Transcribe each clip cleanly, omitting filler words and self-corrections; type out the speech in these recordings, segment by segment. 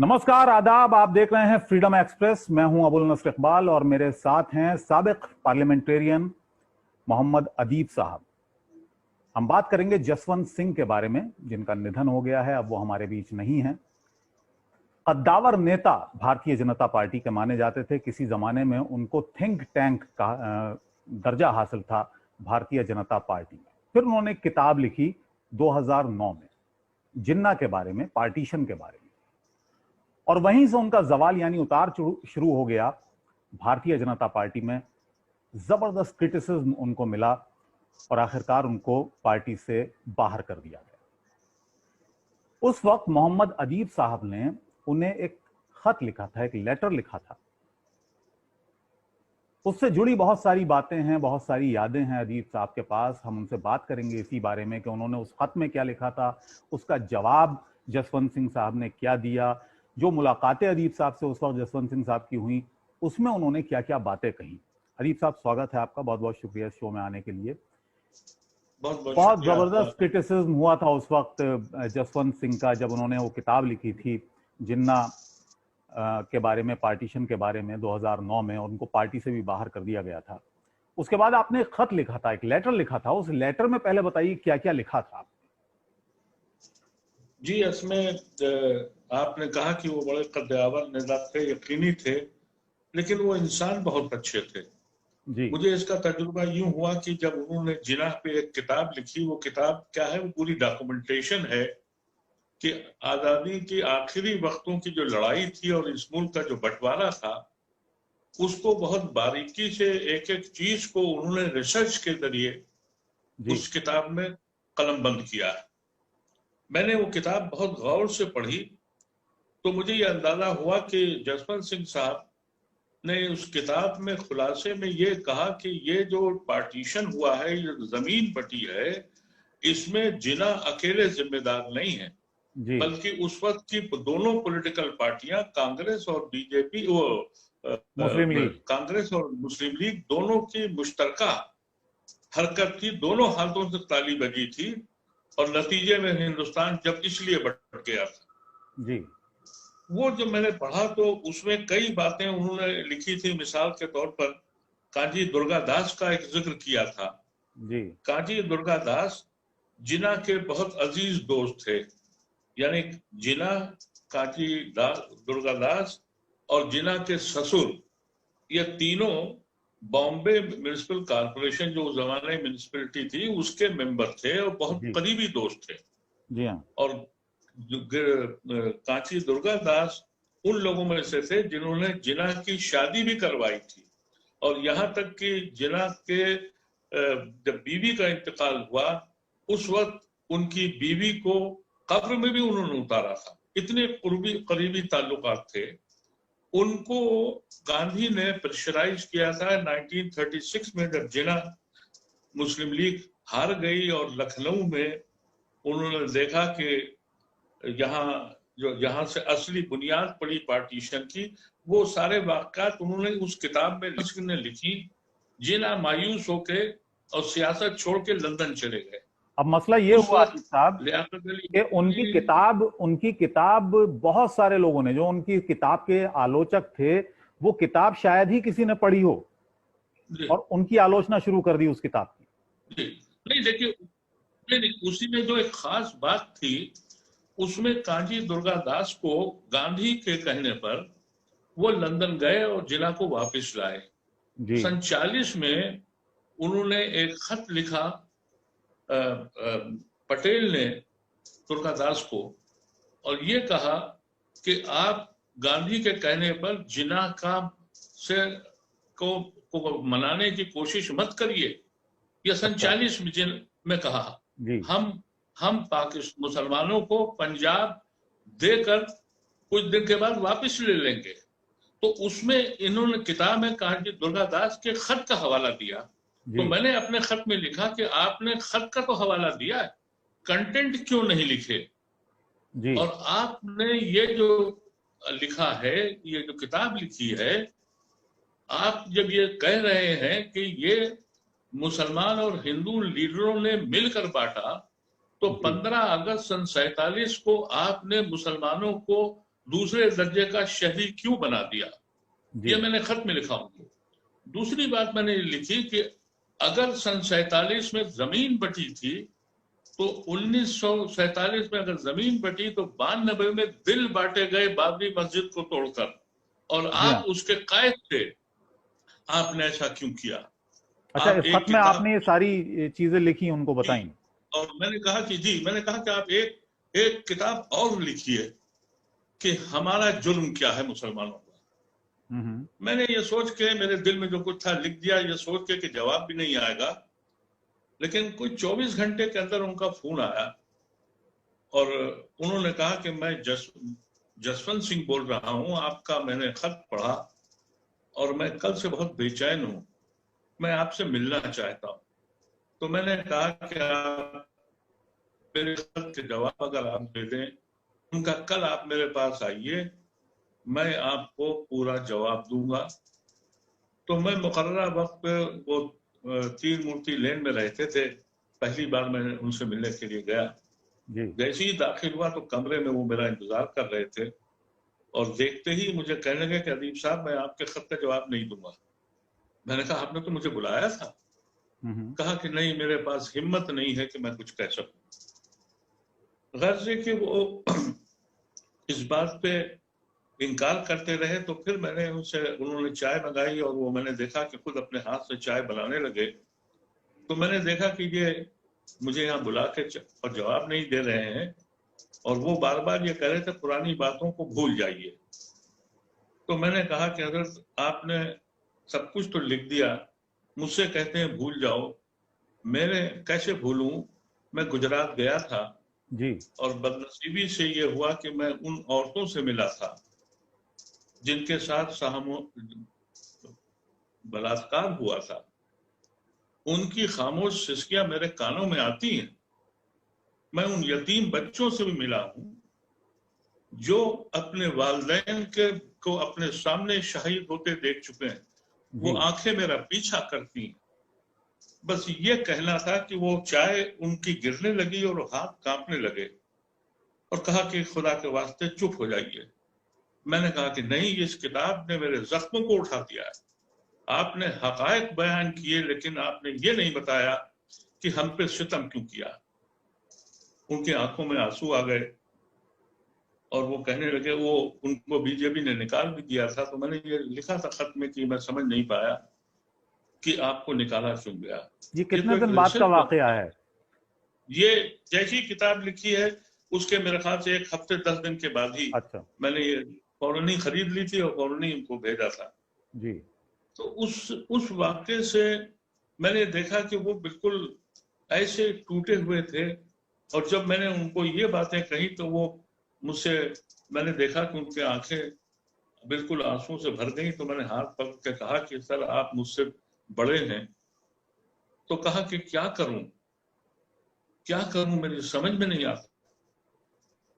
नमस्कार, आदाब। आप देख रहे हैं फ्रीडम एक्सप्रेस। मैं हूं अबुल नस्र इकबाल और मेरे साथ हैं साबिक पार्लियामेंटेरियन मोहम्मद अदीब साहब। हम बात करेंगे जसवंत सिंह के बारे में, जिनका निधन हो गया है, अब वो हमारे बीच नहीं है। कद्दावर नेता भारतीय जनता पार्टी के माने जाते थे। किसी जमाने में उनको थिंक टैंक का दर्जा हासिल था भारतीय जनता पार्टी में। फिर उन्होंने एक किताब लिखी 2009 में जिन्ना के बारे में, पार्टीशन के बारे में, और वहीं से उनका जवाल यानी उतार शुरू हो गया। भारतीय जनता पार्टी में जबरदस्त क्रिटिसिज्म उनको मिला और आखिरकार उनको पार्टी से बाहर कर दिया गया। उस वक्त मोहम्मद अदीब साहब ने उन्हें एक खत लिखा था, एक लेटर लिखा था। उससे जुड़ी बहुत सारी बातें हैं, बहुत सारी यादें हैं अदीब साहब के पास। हम उनसे बात करेंगे इसी बारे में कि उन्होंने उस खत में क्या लिखा था, उसका जवाब जसवंत सिंह साहब ने क्या दिया, जो मुलाकातें अदीब साहब से उस वक्त जसवंत सिंह साहब की हुई, उसमें उन्होंने क्या क्या बातें कही। अदीब साहब, स्वागत है आपका, बहुत बहुत शुक्रिया शो में आने के लिए। बहुत जबरदस्त क्रिटिसिज्म हुआ था उस वक्त जसवंत सिंह का, जब उन्होंने वो किताब लिखी थी जिन्ना के बारे में, पार्टीशन के बारे में 2009 में, और उनको पार्टी से भी बाहर कर दिया गया था। उसके बाद आपने एक खत लिखा था, एक लेटर लिखा था। उस लेटर में पहले बताइए क्या क्या लिखा था आपने। जी, इसमें आपने कहा कि वो बड़े कद्दावर नेता थे, यकीनी थे, लेकिन वो इंसान बहुत अच्छे थे जी। मुझे इसका तजुर्बा यूं हुआ कि जब उन्होंने जिन्ना पे एक किताब लिखी, वो किताब क्या है, वो पूरी डॉक्यूमेंटेशन है कि आजादी की आखिरी वक्तों की जो लड़ाई थी और इस मुल्क का जो बंटवारा था, उसको बहुत बारीकी से एक एक चीज को उन्होंने रिसर्च के जरिए उस किताब में कलमबंद किया है। मैंने वो किताब बहुत गौर से पढ़ी तो मुझे ये अंदाजा हुआ कि जसवंत सिंह साहब ने उस किताब में खुलासे में ये कहा कि ये जो पार्टीशन हुआ है, ये जमीन बटी है, इसमें जिन्ना अकेले जिम्मेदार नहीं है, बल्कि उस वक्त की दोनों पॉलिटिकल पार्टियां, कांग्रेस और बीजेपी, वो मुस्लिम लीग, कांग्रेस और मुस्लिम लीग, दोनों की मुश्तरका हरकत थी, दोनों हाथों से ताली बजी थी और नतीजे में हिंदुस्तान जब इसलिए बट गया था जी। वो जब मैंने पढ़ा तो उसमें कई बातें उन्होंने लिखी थी। मिसाल के तौर पर काजी दुर्गादास का एक जिक्र किया था जी। काजी दुर्गादास जिन्ना के बहुत अजीज दोस्त थे, यानी जिन्ना, काजी दुर्गादास और जिन्ना के ससुर, ये तीनों बॉम्बे म्युनिसिपल कॉर्पोरेशन, जो उस जमाने म्युनिसिपैलिटी थी, उसके मेंबर थे और बहुत करीबी दोस्त थे जी। हाँ। और कांची दुर्गादास उन लोगों में से थे जिन्होंने जिन्ना की शादी भी करवाई थी, और यहाँ तक कि जिन्ना के जब बीवी का इंतकाल हुआ, उस वक्त उनकी बीवी को कब्र में भी उन्होंने उतारा था। इतने करीबी ताल्लुकात थे। उनको गांधी ने प्रेशराइज किया था 1936 में, जब जिन्ना मुस्लिम लीग हार गई और लखनऊ में उन्होंने देखा कि यहाँ से असली बुनियाद पड़ी पार्टीशन की, वो सारे वाक़यात उन्होंने उस किताब में लिखी। जिन्ना मायूस होके और सियासत छोड़ के लंदन चले गए। अब मसला ये हुआ साहब कि उनकी किताब बहुत सारे लोगों ने, जो उनकी किताब के आलोचक थे, वो किताब शायद ही किसी ने पढ़ी हो और उनकी आलोचना शुरू कर दी उस किताब की। नहीं, देखिए, उसी में जो एक खास बात थी, उसमें काजी दुर्गादास को गांधी के कहने पर वो लंदन गए और जिन्ना को वापस लाए। 1940 में उन्होंने एक खत लिखा पटेल ने दुर्गादास को, और ये कहा कि आप गांधी के कहने पर जिन्ना का को मनाने की कोशिश मत करिए। यह 1940 में कहा, हम पाकिस्तान मुसलमानों को पंजाब देकर कुछ दिन के बाद वापस ले लेंगे। तो उसमें इन्होंने किताब में काजी दुर्गादास के खत का हवाला दिया। तो मैंने अपने खत में लिखा कि आपने खत का तो हवाला दिया है, कंटेंट क्यों नहीं लिखे जी। और आपने ये जो लिखा है, ये जो किताब लिखी है, आप जब ये कह रहे हैं कि ये मुसलमान और हिंदू लीडरों ने मिलकर बांटा, तो 15 अगस्त सन 47 को आपने मुसलमानों को दूसरे दर्जे का शहरी क्यों बना दिया, ये मैंने खत में लिखा उनको। दूसरी बात मैंने लिखी कि अगर सन 47 में जमीन बटी थी तो 1947 में अगर जमीन बटी तो 92 में दिल बांटे गए बाबरी मस्जिद को तोड़कर, और आप उसके कायद थे, आपने ऐसा क्यों किया? अच्छा, इस खत में आपने ये सारी चीजें लिखी, उनको बताई? और मैंने कहा कि आप एक किताब और लिखिए कि हमारा जुल्म क्या है मुसलमानों का। मैंने ये सोच के, मेरे दिल में जो कुछ था लिख दिया, ये सोच के कि जवाब भी नहीं आएगा। लेकिन कोई 24 घंटे के अंदर उनका फोन आया और उन्होंने कहा कि मैं जसवंत सिंह बोल रहा हूं, आपका मैंने खत पढ़ा और मैं कल से बहुत बेचैन हूं, मैं आपसे मिलना चाहता हूं। तो मैंने कहा कि आप मेरे खत के जवाब अगर आप दे दें, उनका कल आप मेरे पास आइए, मैं आपको पूरा जवाब दूंगा। तो मैं मुकर्ररा वक्त पे वो तीन मूर्ति लेन में रहते थे, पहली बार मैंने उनसे मिलने के लिए गया। जैसे ही दाखिल हुआ तो कमरे में वो मेरा इंतजार कर रहे थे और देखते ही मुझे कहने लगे कि अदीब साहब, मैं आपके खत का जवाब नहीं दूंगा। मैंने कहा आपने तो मुझे बुलाया था। कहा कि नहीं, मेरे पास हिम्मत नहीं है कि मैं कुछ कह सकूं। गर्ज से कि वो इस बात पे इनकार करते रहे, तो फिर मैंने उन्होंने चाय मंगाई और वो मैंने देखा कि खुद अपने हाथ से चाय बनाने लगे। तो मैंने देखा कि ये मुझे यहाँ बुला के और जवाब नहीं दे रहे हैं और वो बार बार ये कह रहे थे पुरानी बातों को भूल जाइए। तो मैंने कहा कि हजरत, आपने सब कुछ तो लिख दिया, मुझसे कहते हैं भूल जाओ, मैंने कैसे भूलूं? मैं गुजरात गया था जी, और बदनसीबी से ये हुआ कि मैं उन औरतों से मिला था जिनके साथ बलात्कार हुआ था। उनकी खामोश सिसकियां मेरे कानों में आती हैं। मैं उन यतीम बच्चों से भी मिला हूं जो अपने वालिदैन को अपने सामने शहीद होते देख चुके हैं। वो आंखें मेरा पीछा करती हैं। बस ये कहना था कि वो चाय उनकी गिरने लगी और हाथ कांपने लगे और कहा कि खुदा के वास्ते चुप हो जाइए। मैंने कहा कि नहीं, इस किताब ने मेरे जख्मों को उठा दिया है। आपने हकायक बयान किए, लेकिन आपने ये नहीं बताया कि हम पे सितम क्यों किया। उनकी आंखों में आंसू आ गए और वो कहने लगे, वो उनको बीजेपी ने निकाल भी दिया था। तो मैंने ये लिखा था खत में कि मैं समझ नहीं पाया कि आपको निकाला क्यों गया। ये कितने दिन बाद का वाकया है? ये जैसी किताब लिखी है उसके मेरे ख्याल से 1 हफ्ते 10 दिन के बाद ही मैंने ये फौरन ही खरीद ली थी और फौरन ही उनको भेजा था जी। तो उस वाक्य से मैंने देखा कि वो बिल्कुल ऐसे टूटे हुए थे। और जब मैंने उनको ये बातें कही तो वो मुझसे, मैंने देखा कि उनके आंखें बिल्कुल आंसू से भर गई। तो मैंने हाथ पकड़ के कहा कि सर, आप मुझसे बड़े हैं। तो कहा कि क्या करूं, मेरी समझ में नहीं आता।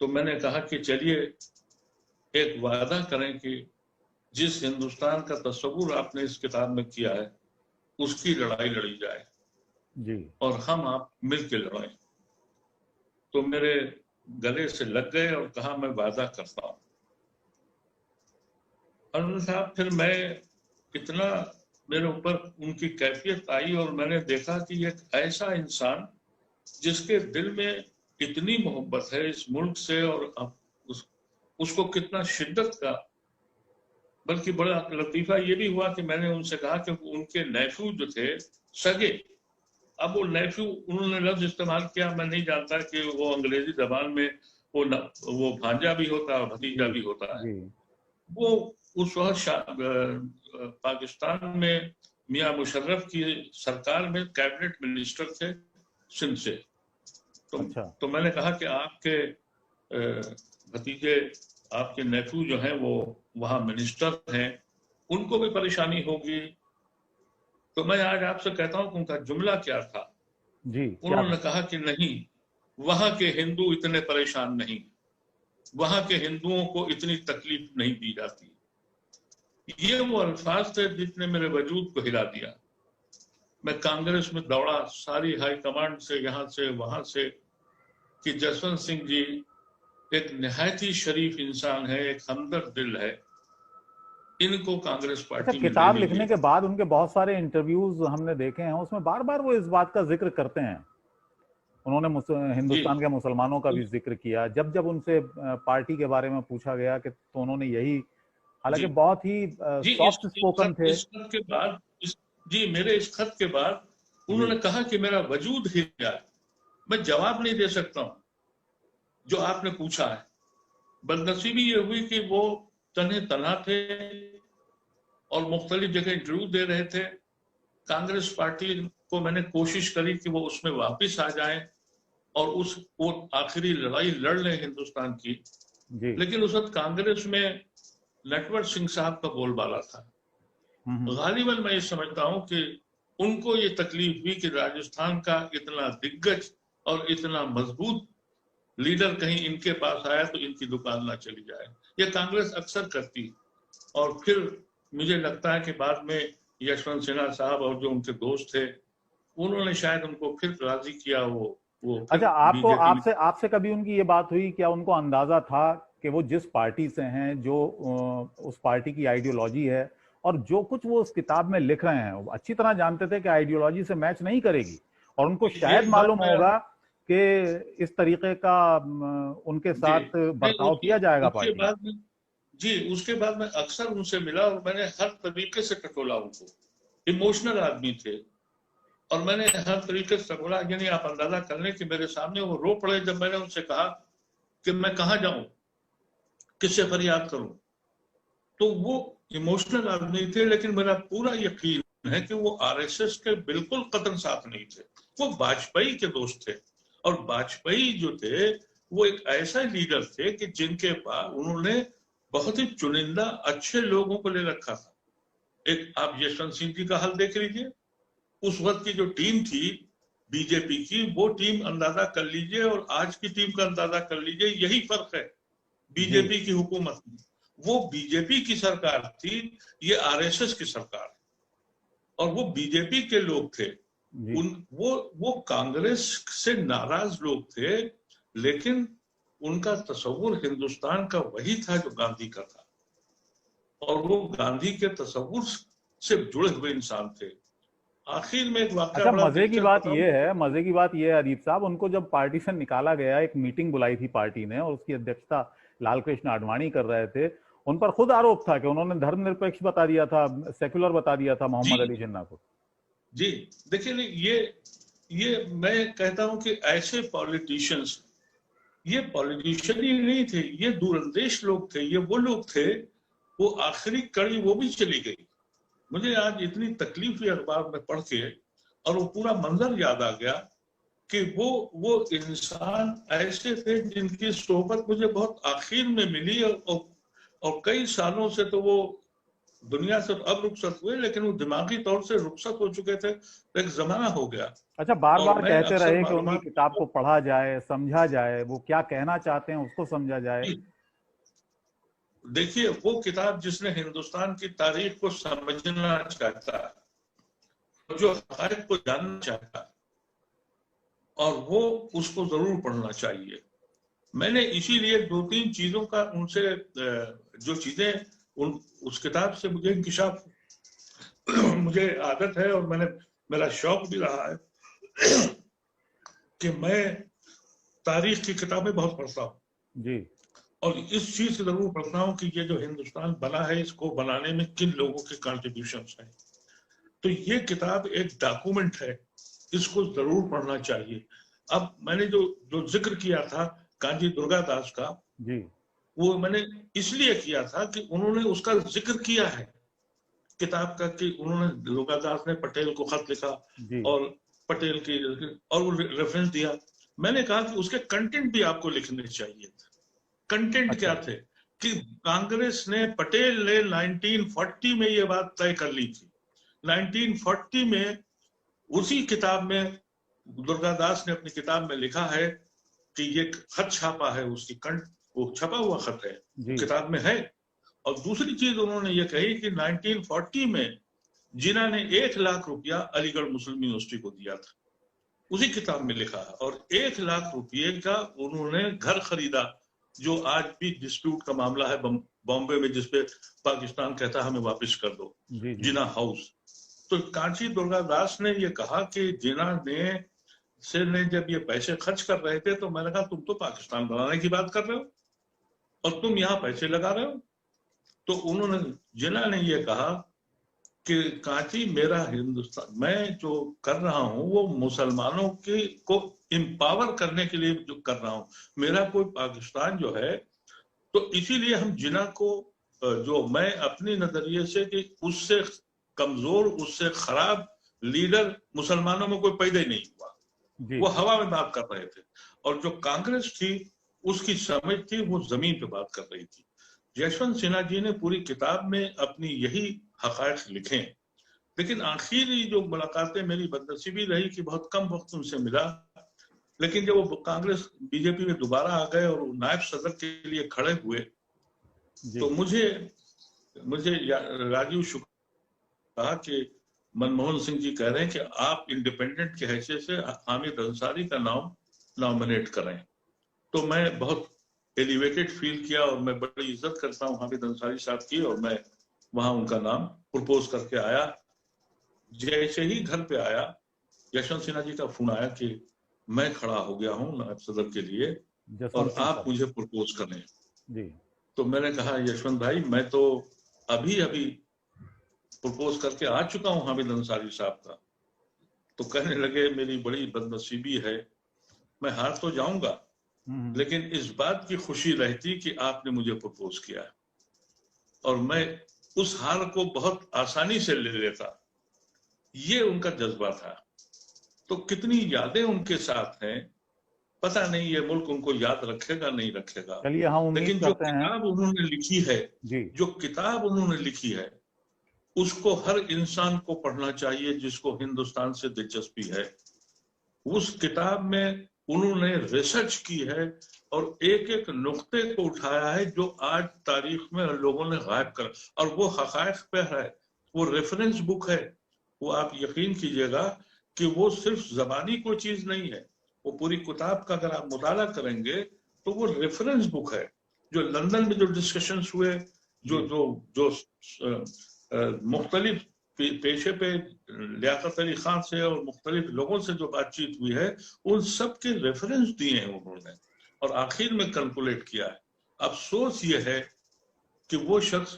तो मैंने कहा कि चलिए एक वादा करें कि जिस हिंदुस्तान का तस्वुर आपने इस किताब में किया है उसकी लड़ाई लड़ी जाए जी, और हम आप मिलकर लड़ाएं। तो मेरे गले से लग गए और कहा मैं वादा करता हूं। अरुण साहब, फिर मैं इतना मेरे ऊपर उनकी कैफियत आई और मैंने देखा कि एक ऐसा इंसान जिसके दिल में इतनी मोहब्बत है इस मुल्क से और उसको कितना शिद्दत का। बल्कि बड़ा लतीफा ये भी हुआ कि मैंने उनसे कहा कि उनके नेफ्यू जो थे सगे, अब वो नेफ्यू उन्होंने लफ्ज इस्तेमाल किया, मैं नहीं जानता कि वो अंग्रेजी जबान में वो भांजा भी होता है भतीजा भी होता है। वो उस वक्त पाकिस्तान में मियां मुशर्रफ की सरकार में कैबिनेट मिनिस्टर थे सिंध से। तो मैंने कहा कि आपके भतीजे, आपके नेफ्यू जो हैं वो वहां मिनिस्टर हैं, उनको भी परेशानी होगी। तो मैं आज आपसे कहता हूं कि उनका जुमला क्या था जी। उन्होंने कहा कि नहीं, वहां के हिंदू इतने परेशान नहीं, वहां के हिंदुओं को इतनी तकलीफ नहीं दी जाती। ये वो अल्फाज थे जिसने मेरे वजूद को हिला दिया। मैं कांग्रेस में दौड़ा, सारी हाई कमांड से, यहां से वहां से, कि जसवंत सिंह जी एक निहायत ही शरीफ इंसान है, एक हमदर्द दिल है। इनको कांग्रेस पार्टी में ले किताब लीजिए। लिखने के बाद उनके बहुत सारे इंटरव्यूज हमने देखे हैं, उसमें बार बार वो इस बात का जिक्र करते हैं। उन्होंने जी हिंदुस्तान के मुसलमानों का भी जिक्र किया। जब जब उनसे पार्टी के बारे में पूछा गया कि तो उन्होंने यही, हालांकि जी बहुत ही जी सॉफ्ट स्पोकन थे। इस खत के बाद जी मेरे इस खत के बाद जी उन्होंने कहा कि मेरा वजूद हिल गया, मैं जवाब नहीं दे सकता हूं जो आपने पूछा है। बदनसीबी ये हुई कि वो तन्हे तन्हा थे और मुख्तलिफ जगह इंटरव्यू दे रहे थे। कांग्रेस पार्टी को मैंने कोशिश करी कि वो उसमें वापस आ जाए और वो आखिरी लड़ाई लड़ लें हिंदुस्तान की। जी लेकिन उस वक्त कांग्रेस में नटवर सिंह साहब का बोलबाला था। गालिबन मैं ये समझता हूं कि उनको ये तकलीफ हुई कि राजस्थान का इतना दिग्गज और इतना मजबूत लीडर कहीं इनके पास आया तो इनकी दुकान ना चली जाए। ये कांग्रेस अक्सर करती। और फिर मुझे लगता है कि बाद में यशवंत सिन्हा साहब और जो उनके दोस्त थे उन्होंने शायद उनको फिर राजी किया। वो फिर अच्छा, आपको बीजेपी। आपसे कभी उनकी ये बात हुई, क्या उनको अंदाजा था कि वो जिस पार्टी से हैं, जो उस पार्टी की आइडियोलॉजी है और जो कुछ वो उस किताब में लिख रहे हैं, वो अच्छी तरह जानते थे कि आइडियोलॉजी से मैच नहीं करेगी, और उनको ये शायद बात मालूम मैं होगा कि इस तरीके का उनके जी साथ नहीं बर्ताव किया जाएगा उसके पार्टी में? बाद में जी उसके बाद मैं अक्सर उनसे मिला और मैंने हर तरीके से टटोला उनको। इमोशनल आदमी थे और मैंने हर तरीके से टटोला। यानी आप अंदाजा कर लें कि मेरे सामने वो रो पड़े जब मैंने उनसे कहा कि मैं कहाँ जाऊं, किससे फरियाद करूं। तो वो इमोशनल आदमी थे, लेकिन मेरा पूरा यकीन है कि वो आरएसएस के बिल्कुल कतन साथ नहीं थे। वो वाजपेयी के दोस्त थे और वाजपेयी जो थे वो एक ऐसा लीडर थे कि जिनके पास उन्होंने बहुत ही चुनिंदा अच्छे लोगों को ले रखा था। एक आप यशवंत सिंह जी का हाल देख लीजिए, उस वक्त की जो टीम थी बीजेपी की, वो टीम अंदाजा कर लीजिए और आज की टीम का अंदाजा कर लीजिए, यही फर्क है। बीजेपी की हुकूमत में वो बीजेपी की सरकार थी, ये आरएसएस की सरकार, और वो बीजेपी के लोग थे। वो कांग्रेस से नाराज लोग थे, लेकिन उनका तस्वुर हिंदुस्तान का वही था जो गांधी का था और वो गांधी के तस्वुर से जुड़े हुए इंसान थे। आखिर में एक वाकया अच्छा, बड़ा मजे की दिलचस्प बात बताऊं। यह है, मजे की बात यह है अदीप साहब, उनको जब पार्टी से निकाला गया, एक मीटिंग बुलाई थी पार्टी ने और उसकी अध्यक्षता लाल कृष्ण आडवाणी कर रहे थे। उन पर खुद आरोप था कि उन्होंने धर्मनिरपेक्ष बता दिया था, सेक्युलर बता दिया था मोहम्मद अली जिन्ना को। जी देखिए, ये मैं कहता हूं कि ऐसे पॉलिटिशियंस, ये पॉलिटिशियन ही नहीं थे, ये दूरंदेश लोग थे। ये वो लोग थे, वो आखिरी कड़ी वो भी चली गई। मुझे आज इतनी तकलीफ हुई अखबार में पढ़ के और वो पूरा मंजर याद आ गया कि वो इंसान ऐसे थे जिनकी सोहबत मुझे बहुत आखिर में मिली और कई सालों से तो वो दुनिया से अब रुखसत हुए, लेकिन वो दिमागी तौर से रुखसत हो चुके थे। तो एक जमाना हो गया। अच्छा, बार और बार मैं कहते अक्सर रहे कि उनकी मालूमात, किताब को पढ़ा जाए, समझा जाए, वो क्या कहना चाहते हैं उसको समझा जाए। देखिए वो किताब जिसने हिंदुस्तान की तारीख को समझना चाहता, जो हक़ाइक़ को जानना चाहता, और वो उसको जरूर पढ़ना चाहिए। मैंने इसीलिए 2-3 चीजों का उनसे, जो चीजें उस किताब से मुझे इंकिशाफ मुझे आदत है और मेरा शौक भी रहा है कि मैं तारीख की किताबें बहुत पढ़ता हूँ जी, और इस चीज से जरूर पढ़ता हूँ कि ये जो हिंदुस्तान बना है, इसको बनाने में किन लोगों के कंट्रीब्यूशंस हैं। तो ये किताब एक डॉक्यूमेंट है, इसको जरूर पढ़ना चाहिए। अब मैंने जो जिक्र किया था कांजी दुर्गादास का, जी, वो मैंने इसलिए किया था कि उन्होंने उसका जिक्र किया है किताब का, कि उन्होंने दुर्गादास ने पटेल को खत लिखा और पटेल की और वो रेफरेंस दिया। मैंने कहा कि उसके कंटेंट भी आपको लिखने चाहिए। कंटेंट क्या थे कि कांग्रेस ने, पटेल ने 1940 में ये बात तय कर ली थी। 1940 में उसी किताब में दुर्गादास ने अपनी किताब में लिखा है कि ये खत छापा है, उसकी वो छपा हुआ खत है, किताब में है। और दूसरी चीज उन्होंने ये कही कि 1940 में जिन्ना ने 1 लाख रुपया अलीगढ़ मुस्लिम यूनिवर्सिटी को दिया था, उसी किताब में लिखा है। और 1 लाख रुपये का उन्होंने घर खरीदा जो आज भी डिस्प्यूट का मामला है बॉम्बे में, जिसपे पाकिस्तान कहता है हमें वापस कर दो, जिना हाउस। तो कांची दुर्गादास ने ये कहा कि जिना ने जब ये पैसे खर्च कर रहे थे तो मैंने कहा तुम तो पाकिस्तान बनाने की बात कर रहे हो और तुम यहाँ पैसे लगा रहे हो। तो उन्होंने, जिना ने ये कहा कि कांची, मेरा हिंदुस्तान, मैं जो कर रहा हूं वो मुसलमानों को एम्पावर करने के लिए जो कर रहा हूं, मेरा कोई पाकिस्तान जो है। तो इसीलिए हम जिना को, जो मैं अपनी नजरिए से कि उससे कमजोर, उससे खराब लीडर मुसलमानों में कोई पैदा ही नहीं हुआ, वो हवा में बात कर रहे थे। और जो कांग्रेस थी उसकी समझ थी, वो जमीन पे बात कर रही थी। यशवंत सिन्हा जी ने पूरी किताब में अपनी यही हकायक लिखे, लेकिन आखिरी जो मुलाकातें मेरी बदनसीबी रही कि बहुत कम वक्त उनसे मिला। लेकिन जब वो कांग्रेस बीजेपी में दोबारा आ गए और नायब सदर के लिए खड़े हुए, तो मुझे राजीव शुक्ला कहा कि मनमोहन सिंह जी कह रहे हैं कि आप इंडिपेंडेंट की हैसियत से हामिद अंसारी का नाम नॉमिनेट करें। तो मैं बहुत एलिवेटेड फील किया और मैं बड़ी इज्जत करता हूँ हामिद अंसारी साहब की, और मैं वहां उनका नाम प्रपोज करके आया। जैसे ही घर पे आया, यशवंत सिन्हा जी का फोन आया कि मैं खड़ा हो गया हूँ नायब सदर के लिए और आप मुझे प्रपोज करें। तो मैंने कहा यशवंत भाई, मैं तो अभी अभी प्रपोज करके आ चुका हूँ हामिद अंसारी साहब का। तो कहने लगे मेरी बड़ी बदनसीबी है, मैं हार तो जाऊंगा लेकिन इस बात की खुशी रहती कि आपने मुझे प्रपोज किया और मैं उस हार को बहुत आसानी से ले लेता। ये उनका जज्बा था। तो कितनी यादें उनके साथ हैं, पता नहीं ये मुल्क उनको याद रखेगा नहीं रखेगा। लेकिन जो किताब उन्होंने लिखी है, जो किताब उन्होंने लिखी है, उसको हर इंसान को पढ़ना चाहिए जिसको हिंदुस्तान से दिलचस्पी है। उस किताब में उन्होंने रिसर्च की है और एक एक नुक्ते को उठाया है जो आज तारीख में लोगों ने गायब कर, और वो हकायक पे है, वो रेफरेंस बुक है। वो आप यकीन कीजिएगा कि वो सिर्फ जबानी कोई चीज नहीं है, वो पूरी किताब का अगर आप मुताला करेंगे तो वो रेफरेंस बुक है। जो लंदन में जो डिस्कशंस हुए, जो जो जो मुख्तलिफ पेशे पे लियाकत अली खान से और मुख्तलिफ लोगों से जो बातचीत हुई है, उन सब के रेफरेंस दिए हैं उन्होंने और आखिर में कैलकुलेट किया है। अफसोस ये है कि वो शख्स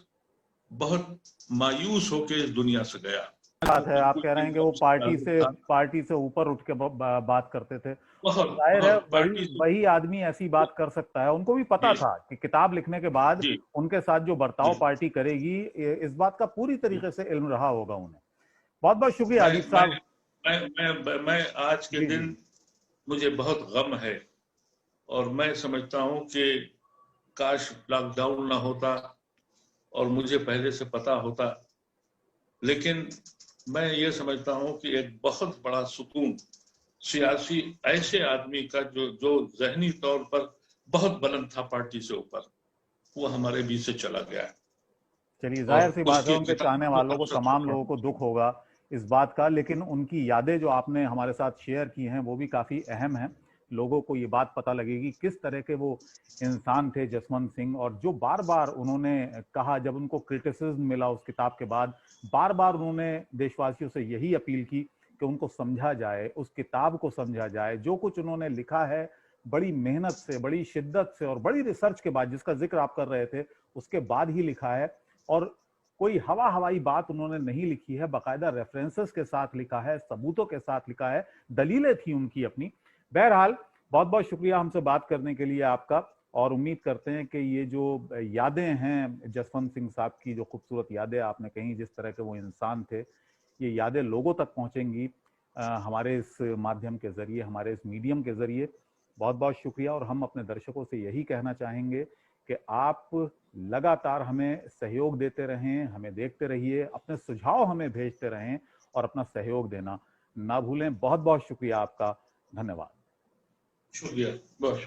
बहुत मायूस होकर इस दुनिया से गया। बात है, आप कह रहे हैं कि वो पार्टी से ऊपर उठ के बात करते थे। जाहिर है वही आदमी ऐसी बात कर सकता है। उनको भी पता था कि किताब लिखने के बाद उनके साथ जो बर्ताव पार्टी करेगी, इस बात का पूरी तरीके से इल्म रहा होगा उन्हें। बहुत बहुत शुक्रिया आदिब साहब। मैं आज के दिन मुझे बहुत गम है और मैं समझता हूं कि काश लॉकडाउन ना होता और मुझे पहले से पता होता। लेकिन मैं ये समझता हूं कि एक बहुत बड़ा सुकून सियासी ऐसे आदमी का जो जहनी तौर पर बहुत बुलंद था पार्टी से ऊपर, वो हमारे बीच से चला गया है। चलिए, जाहिर सी बात है उनके चाहने वालों को, तमाम लोगों को दुख होगा इस बात का, लेकिन उनकी यादें जो आपने हमारे साथ शेयर की हैं वो भी काफ़ी अहम हैं। लोगों को ये बात पता लगेगी किस तरह के वो इंसान थे जसवंत सिंह, और जो बार बार उन्होंने कहा, जब उनको क्रिटिसिज्म मिला उस किताब के बाद, बार बार उन्होंने देशवासियों से यही अपील की कि उनको समझा जाए, उस किताब को समझा जाए। जो कुछ उन्होंने लिखा है बड़ी मेहनत से, बड़ी शिद्दत से और बड़ी रिसर्च के बाद, जिसका जिक्र आप कर रहे थे, उसके बाद ही लिखा है। और कोई हवाई बात उन्होंने नहीं लिखी है, बाकायदा रेफरेंसेस के साथ लिखा है, सबूतों के साथ लिखा है, दलीलें थी उनकी अपनी। बहरहाल, बहुत बहुत शुक्रिया हमसे बात करने के लिए आपका, और उम्मीद करते हैं कि ये जो यादें हैं जसवंत सिंह साहब की, जो खूबसूरत यादें आपने कही, जिस तरह के वो इंसान थे, ये यादें लोगों तक पहुंचेंगी हमारे इस माध्यम के जरिए, हमारे इस मीडियम के जरिए। बहुत बहुत शुक्रिया। और हम अपने दर्शकों से यही कहना चाहेंगे कि आप लगातार हमें सहयोग देते रहें, हमें देखते रहिए, अपने सुझाव हमें भेजते रहें और अपना सहयोग देना ना भूलें। बहुत बहुत शुक्रिया आपका। धन्यवाद। शुक्रिया, बहुत।